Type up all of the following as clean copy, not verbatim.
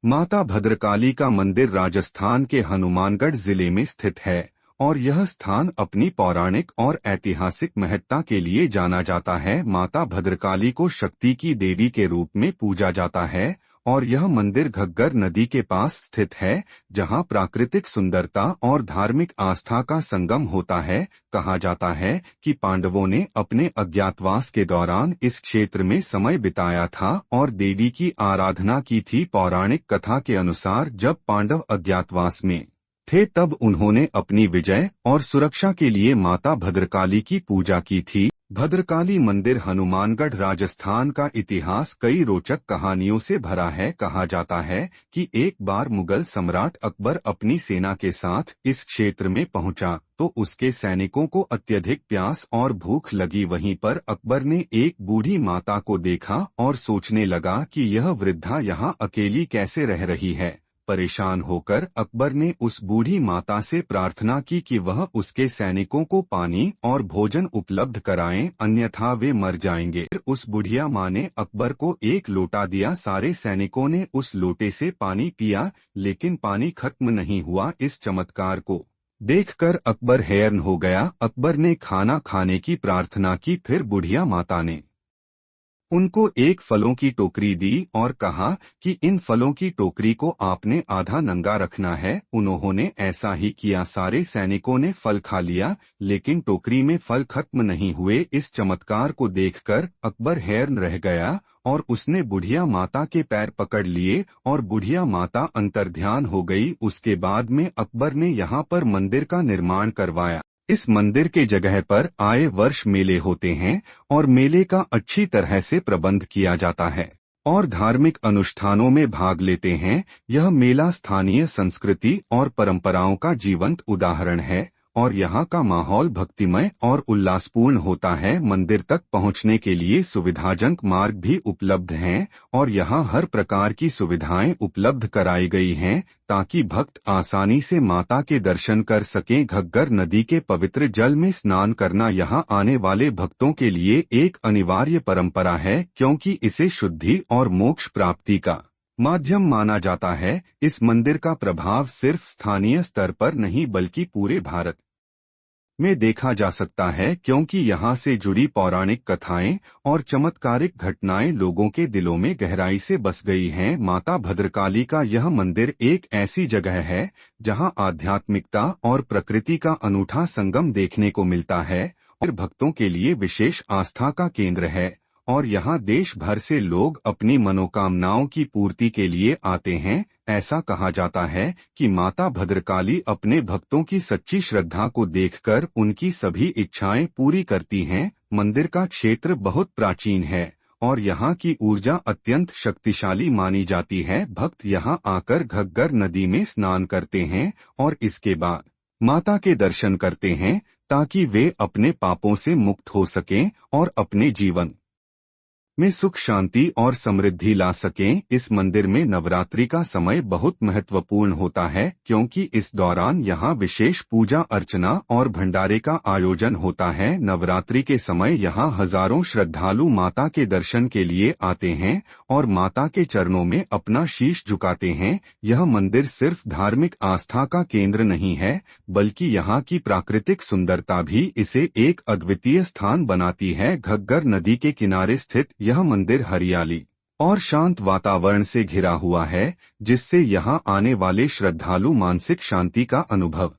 माता भद्रकाली का मंदिर राजस्थान के हनुमानगढ़ जिले में स्थित है और यह स्थान अपनी पौराणिक और ऐतिहासिक महत्ता के लिए जाना जाता है। माता भद्रकाली को शक्ति की देवी के रूप में पूजा जाता है और यह मंदिर घग्गर नदी के पास स्थित है, जहां प्राकृतिक सुंदरता और धार्मिक आस्था का संगम होता है। कहा जाता है कि पांडवों ने अपने अज्ञातवास के दौरान इस क्षेत्र में समय बिताया था और देवी की आराधना की थी। पौराणिक कथा के अनुसार जब पांडव अज्ञातवास में थे तब उन्होंने अपनी विजय और सुरक्षा के लिए माता भद्रकाली की पूजा की थी। भद्रकाली मंदिर हनुमानगढ़ राजस्थान का इतिहास कई रोचक कहानियों से भरा है। कहा जाता है कि एक बार मुगल सम्राट अकबर अपनी सेना के साथ इस क्षेत्र में पहुंचा तो उसके सैनिकों को अत्यधिक प्यास और भूख लगी। वहीं पर अकबर ने एक बूढ़ी माता को देखा और सोचने लगा कि यह वृद्धा यहाँ अकेली कैसे रह रही है। परेशान होकर अकबर ने उस बूढ़ी माता से प्रार्थना की कि वह उसके सैनिकों को पानी और भोजन उपलब्ध कराएं, अन्यथा वे मर जाएंगे। फिर उस बुढ़िया माँ ने अकबर को एक लोटा दिया। सारे सैनिकों ने उस लोटे से पानी पिया, लेकिन पानी खत्म नहीं हुआ। इस चमत्कार को देखकर अकबर हैरान हो गया। अकबर ने खाना खाने की प्रार्थना की। फिर बुढ़िया माता ने उनको एक फलों की टोकरी दी और कहा कि इन फलों की टोकरी को आपने आधा नंगा रखना है। उन्होंने ऐसा ही किया। सारे सैनिकों ने फल खा लिया, लेकिन टोकरी में फल खत्म नहीं हुए। इस चमत्कार को देखकर अकबर हैरान रह गया और उसने बुढ़िया माता के पैर पकड़ लिए और बुढ़िया माता अंतर्ध्यान हो गई। उसके बाद में अकबर ने यहाँ पर मंदिर का निर्माण करवाया। इस मंदिर के जगह पर आए वर्ष मेले होते हैं और मेले का अच्छी तरह से प्रबंध किया जाता है और धार्मिक अनुष्ठानों में भाग लेते हैं। यह मेला स्थानीय संस्कृति और परंपराओं का जीवंत उदाहरण है और यहाँ का माहौल भक्तिमय और उल्लासपूर्ण होता है। मंदिर तक पहुँचने के लिए सुविधाजनक मार्ग भी उपलब्ध हैं और यहाँ हर प्रकार की सुविधाएं उपलब्ध कराई गई हैं ताकि भक्त आसानी से माता के दर्शन कर सकें। घग्गर नदी के पवित्र जल में स्नान करना यहाँ आने वाले भक्तों के लिए एक अनिवार्य परंपरा है, क्योंकि इसे शुद्धि और मोक्ष प्राप्ति का माध्यम माना जाता है। इस मंदिर का प्रभाव सिर्फ स्थानीय स्तर पर नहीं बल्कि पूरे भारत में देखा जा सकता है, क्योंकि यहाँ से जुड़ी पौराणिक कथाएं और चमत्कारिक घटनाएं लोगों के दिलों में गहराई से बस गई हैं। माता भद्रकाली का यह मंदिर एक ऐसी जगह है जहाँ आध्यात्मिकता और प्रकृति का अनूठा संगम देखने को मिलता है और भक्तों के लिए विशेष आस्था का केंद्र है और यहाँ देश भर से लोग अपनी मनोकामनाओं की पूर्ति के लिए आते हैं। ऐसा कहा जाता है कि माता भद्रकाली अपने भक्तों की सच्ची श्रद्धा को देखकर उनकी सभी इच्छाएं पूरी करती हैं। मंदिर का क्षेत्र बहुत प्राचीन है और यहाँ की ऊर्जा अत्यंत शक्तिशाली मानी जाती है। भक्त यहाँ आकर घग्गर नदी में स्नान करते हैं और इसके बाद माता के दर्शन करते हैं ताकि वे अपने पापों से मुक्त हो सकें और अपने जीवन में सुख शांति और समृद्धि ला सकें। इस मंदिर में नवरात्रि का समय बहुत महत्वपूर्ण होता है, क्योंकि इस दौरान यहाँ विशेष पूजा अर्चना और भंडारे का आयोजन होता है। नवरात्रि के समय यहाँ हजारों श्रद्धालु माता के दर्शन के लिए आते हैं और माता के चरणों में अपना शीश झुकाते हैं। यह मंदिर सिर्फ धार्मिक आस्था का केंद्र नहीं है, बल्कि यहाँ की प्राकृतिक सुंदरता भी इसे एक अद्वितीय स्थान बनाती है। घग्गर नदी के किनारे स्थित यह मंदिर हरियाली और शांत वातावरण से घिरा हुआ है, जिससे यहाँ आने वाले श्रद्धालु मानसिक शांति का अनुभव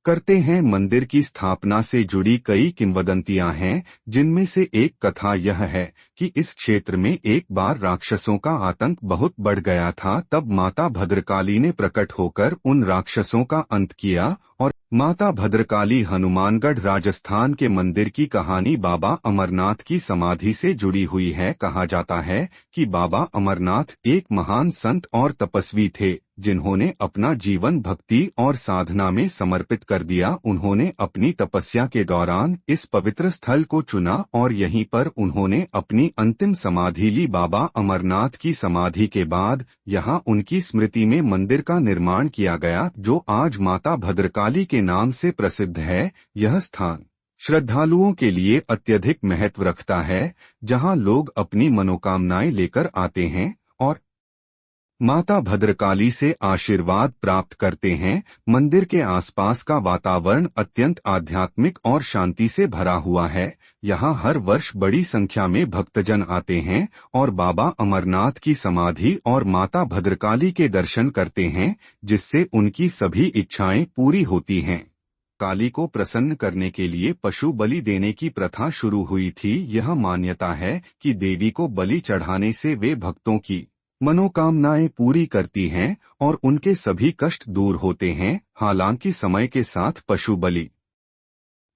करते हैं। मंदिर की स्थापना से जुड़ी कई किंवदंतियां हैं, जिनमें से एक कथा यह है कि इस क्षेत्र में एक बार राक्षसों का आतंक बहुत बढ़ गया था। तब माता भद्रकाली ने प्रकट होकर उन राक्षसों का अंत किया और माता भद्रकाली हनुमानगढ़ राजस्थान के मंदिर की कहानी बाबा अमरनाथ की समाधि से जुड़ी हुई है। कहा जाता है कि बाबा अमरनाथ एक महान संत और तपस्वी थे, जिन्होंने अपना जीवन भक्ति और साधना में समर्पित कर दिया। उन्होंने अपनी तपस्या के दौरान इस पवित्र स्थल को चुना और यहीं पर उन्होंने अपनी अंतिम समाधि ली। बाबा अमरनाथ की समाधि के बाद यहाँ उनकी स्मृति में मंदिर का निर्माण किया गया, जो आज माता भद्रकाली के नाम से प्रसिद्ध है। यह स्थान श्रद्धालुओं के लिए अत्यधिक महत्व रखता है, जहाँ लोग अपनी मनोकामनाएं लेकर आते हैं और माता भद्रकाली से आशीर्वाद प्राप्त करते हैं। मंदिर के आसपास का वातावरण अत्यंत आध्यात्मिक और शांति से भरा हुआ है। यहाँ हर वर्ष बड़ी संख्या में भक्तजन आते हैं और बाबा अमरनाथ की समाधि और माता भद्रकाली के दर्शन करते हैं, जिससे उनकी सभी इच्छाएं पूरी होती हैं। काली को प्रसन्न करने के लिए पशु बलि देने की प्रथा शुरू हुई थी। यह मान्यता है कि देवी को बलि चढ़ाने से वे भक्तों की मनोकामनाएं पूरी करती हैं और उनके सभी कष्ट दूर होते हैं। हालांकि समय के साथ पशु बलि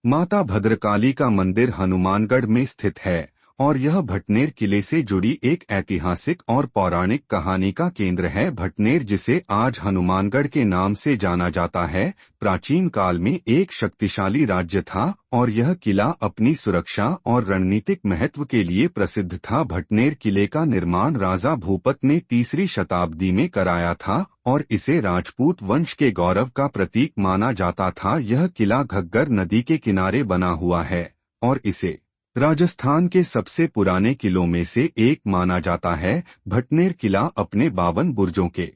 माता भद्रकाली का मंदिर हनुमानगढ़ में स्थित है और यह भटनेर किले से जुड़ी एक ऐतिहासिक और पौराणिक कहानी का केंद्र है। भटनेर, जिसे आज हनुमानगढ़ के नाम से जाना जाता है, प्राचीन काल में एक शक्तिशाली राज्य था और यह किला अपनी सुरक्षा और रणनीतिक महत्व के लिए प्रसिद्ध था। भटनेर किले का निर्माण राजा भूपत ने 3री शताब्दी में कराया था और इसे राजपूत वंश के गौरव का प्रतीक माना जाता था। यह किला घग्गर नदी के किनारे बना हुआ है और इसे राजस्थान के सबसे पुराने किलों में से एक माना जाता है। भटनेर किला अपने 52 बुर्जों के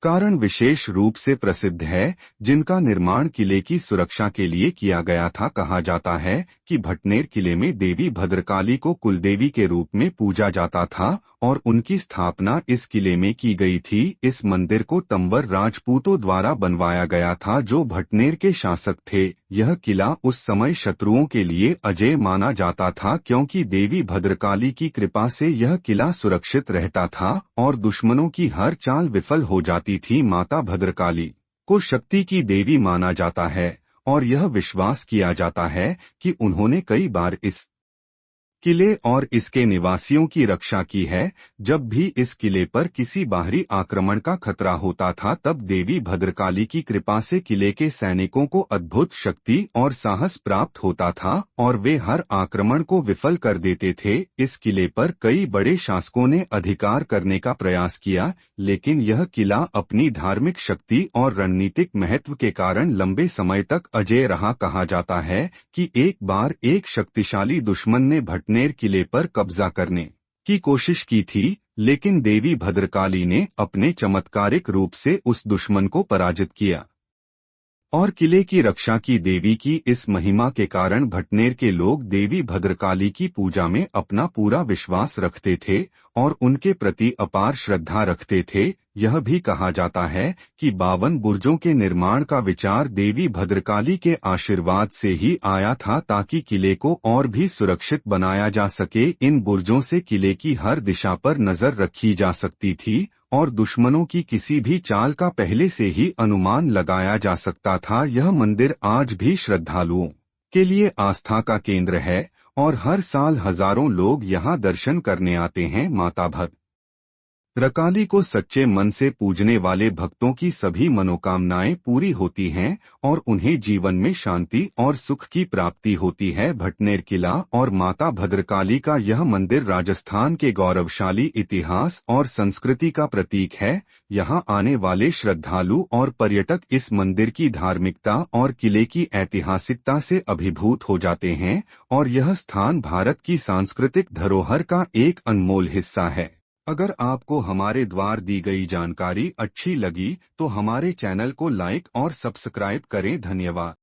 कारण विशेष रूप से प्रसिद्ध है, जिनका निर्माण किले की सुरक्षा के लिए किया गया था। कहा जाता है कि भटनेर किले में देवी भद्रकाली को कुलदेवी के रूप में पूजा जाता था और उनकी स्थापना इस किले में की गई थी। इस मंदिर को तंवर राजपूतों द्वारा बनवाया गया था, जो भटनेर के शासक थे। यह किला उस समय शत्रुओं के लिए अजेय माना जाता था, क्योंकि देवी भद्रकाली की कृपा से यह किला सुरक्षित रहता था और दुश्मनों की हर चाल विफल हो जाती थी। माता भद्रकाली को शक्ति की देवी माना जाता है और यह विश्वास किया जाता है कि उन्होंने कई बार इस किले और इसके निवासियों की रक्षा की है। जब भी इस किले पर किसी बाहरी आक्रमण का खतरा होता था, तब देवी भद्रकाली की कृपा से किले के सैनिकों को अद्भुत शक्ति और साहस प्राप्त होता था और वे हर आक्रमण को विफल कर देते थे। इस किले पर कई बड़े शासकों ने अधिकार करने का प्रयास किया, लेकिन यह किला अपनी धार्मिक शक्ति और रणनीतिक महत्व के कारण लंबे समय तक अजेय रहा। कहा जाता है कि एक बार एक शक्तिशाली दुश्मन ने भटनेर किले पर कब्जा करने की कोशिश की थी, लेकिन देवी भद्रकाली ने अपने चमत्कारिक रूप से उस दुश्मन को पराजित किया और किले की रक्षा की। देवी की इस महिमा के कारण भटनेर के लोग देवी भद्रकाली की पूजा में अपना पूरा विश्वास रखते थे और उनके प्रति अपार श्रद्धा रखते थे। यह भी कहा जाता है कि 52 बुर्जों के निर्माण का विचार देवी भद्रकाली के आशीर्वाद से ही आया था, ताकि किले को और भी सुरक्षित बनाया जा सके। इन बुर्जों से किले की हर दिशा पर नजर रखी जा सकती थी और दुश्मनों की किसी भी चाल का पहले से ही अनुमान लगाया जा सकता था। यह मंदिर आज भी श्रद्धालुओं के लिए आस्था का केंद्र है और हर साल हजारों लोग यहां दर्शन करने आते हैं। माता भद्रकाली को सच्चे मन से पूजने वाले भक्तों की सभी मनोकामनाएं पूरी होती हैं और उन्हें जीवन में शांति और सुख की प्राप्ति होती है। भटनेर किला और माता भद्रकाली का यह मंदिर राजस्थान के गौरवशाली इतिहास और संस्कृति का प्रतीक है। यहाँ आने वाले श्रद्धालु और पर्यटक इस मंदिर की धार्मिकता और किले की ऐतिहासिकता से अभिभूत हो जाते हैं और यह स्थान भारत की सांस्कृतिक धरोहर का एक अनमोल हिस्सा है। अगर आपको हमारे द्वारा दी गई जानकारी अच्छी लगी तो हमारे चैनल को लाइक और सब्सक्राइब करें। धन्यवाद।